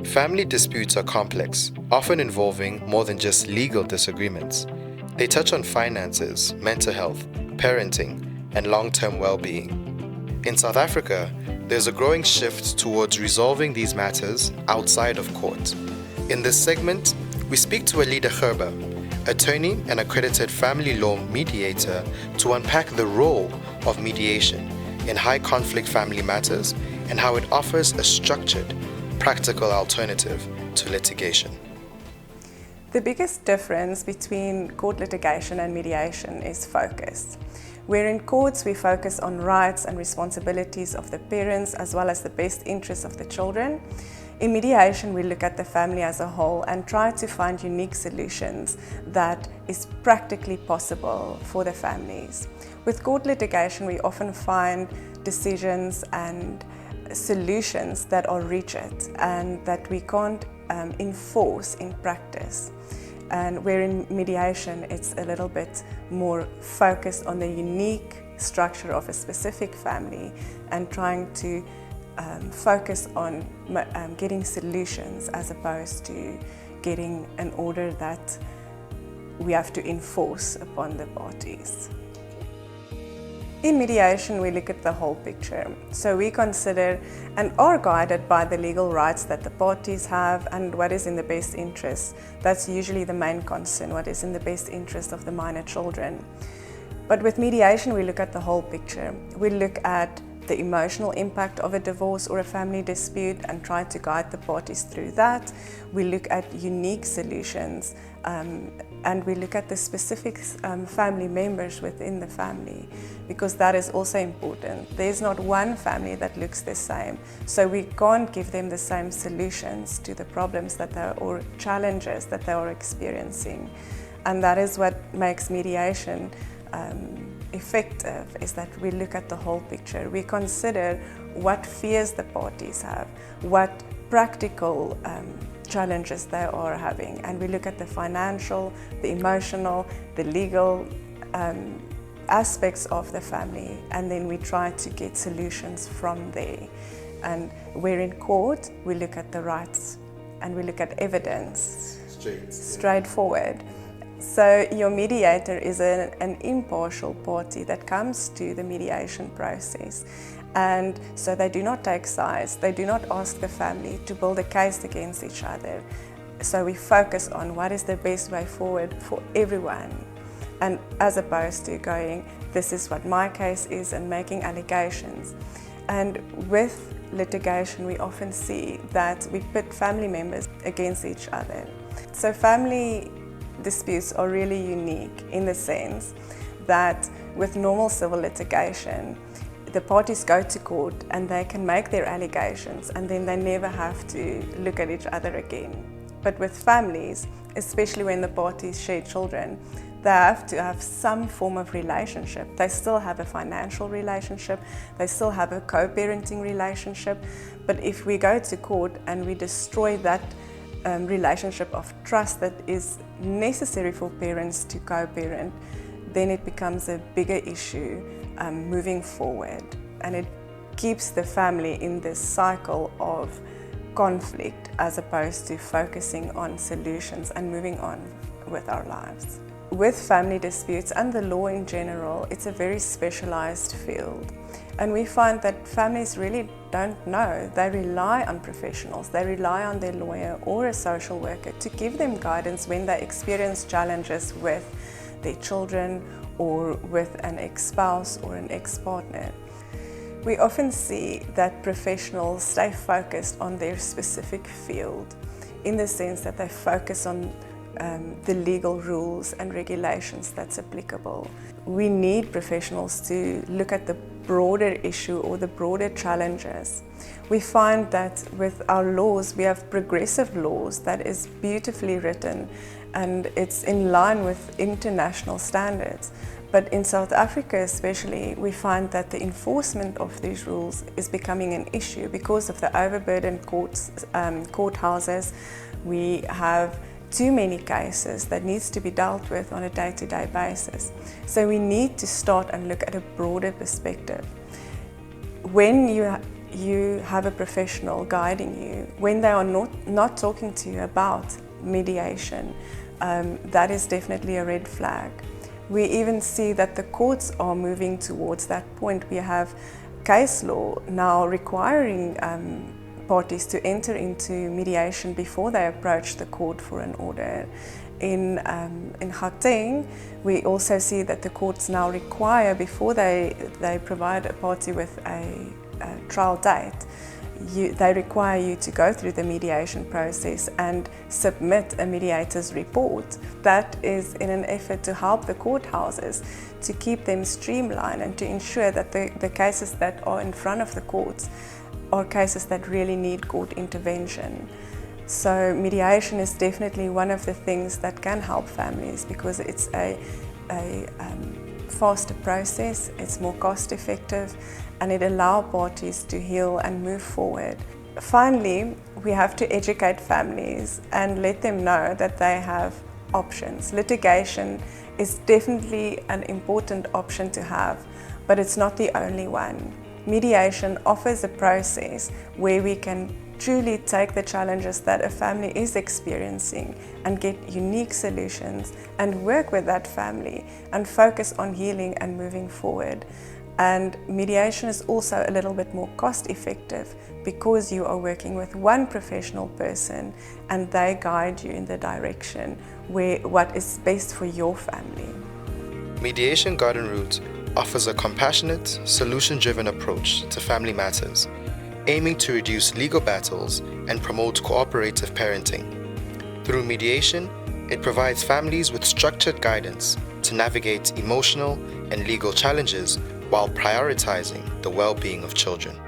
Family disputes are complex, often involving more than just legal disagreements. They touch on finances, mental health, parenting, and long-term well-being. In South Africa, there's a growing shift towards resolving these matters outside of court. In this segment, we speak to Alida Gerber, attorney and accredited family law mediator, to unpack the role of mediation in high-conflict family matters and how it offers a structured, practical alternative to litigation. The biggest difference between court litigation and mediation is focus. Where in courts we focus on rights and responsibilities of the parents as well as the best interests of the children, in mediation we look at the family as a whole and try to find unique solutions that is practically possible for the families. With court litigation we often find decisions and solutions that are rigid and that we can't enforce in practice. And where in mediation it's a little bit more focused on the unique structure of a specific family and trying to focus on getting solutions as opposed to getting an order that we have to enforce upon the parties. In mediation, we look at the whole picture. So we consider and are guided by the legal rights that the parties have and what is in the best interest. That's usually the main concern, what is in the best interest of the minor children. But with mediation, we look at the whole picture. We look at the emotional impact of a divorce or a family dispute and try to guide the parties through that. We look at unique solutions and we look at the specific family members within the family, because that is also important. There's not one family that looks the same, so we can't give them the same solutions to the problems that or challenges that they are experiencing. And that is what makes mediation effective, is that we look at the whole picture. We consider what fears the parties have, what practical challenges they are having, and we look at the financial, the emotional, the legal aspects of the family, and then we try to get solutions from there. And where in court, we look at the rights and we look at evidence, straightforward. So your mediator is an impartial party that comes to the mediation process. And so they do not take sides, they do not ask the family to build a case against each other. So we focus on what is the best way forward for everyone. And as opposed to going, this is what my case is, and making allegations. And with litigation, we often see that we pit family members against each other. So family disputes are really unique in the sense that with normal civil litigation, the parties go to court and they can make their allegations and then they never have to look at each other again. But with families, especially when the parties share children, they have to have some form of relationship. They still have a financial relationship, they still have a co-parenting relationship, but if we go to court and we destroy that relationship of trust that is necessary for parents to co-parent, then it becomes a bigger issue moving forward, and it keeps the family in this cycle of conflict as opposed to focusing on solutions and moving on with our lives. With family disputes and the law in general, it's a very specialized field. And we find that families really don't know. They rely on professionals. They rely on their lawyer or a social worker to give them guidance when they experience challenges with their children or with an ex-spouse or an ex-partner. We often see that professionals stay focused on their specific field, in the sense that they focus on the legal rules and regulations that's applicable. We need professionals to look at the broader issue or the broader challenges. We find that with our laws, we have progressive laws that is beautifully written and it's in line with international standards. But in South Africa especially, we find that the enforcement of these rules is becoming an issue because of the overburdened courthouses. We have too many cases that needs to be dealt with on a day-to-day basis. So we need to start and look at a broader perspective. When you you have a professional guiding you. When they are not talking to you about mediation, that is definitely a red flag. We even see that the courts are moving towards that point. We have case law now requiring parties to enter into mediation before they approach the court for an order. In Gauteng, we also see that the courts now require, before they provide a party with a trial date, they require you to go through the mediation process and submit a mediator's report. That is in an effort to help the courthouses to keep them streamlined and to ensure that the cases that are in front of the courts are cases that really need court intervention. So mediation is definitely one of the things that can help families, because it's a faster process, it's more cost effective, and it allows parties to heal and move forward. Finally, we have to educate families and let them know that they have options. Litigation is definitely an important option to have, but it's not the only one. Mediation offers a process where we can truly take the challenges that a family is experiencing and get unique solutions and work with that family and focus on healing and moving forward. And mediation is also a little bit more cost effective because you are working with one professional person and they guide you in the direction where what is best for your family. Mediation Garden Route offers a compassionate, solution-driven approach to family matters, aiming to reduce legal battles and promote cooperative parenting. Through mediation, it provides families with structured guidance to navigate emotional and legal challenges while prioritizing the well-being of children.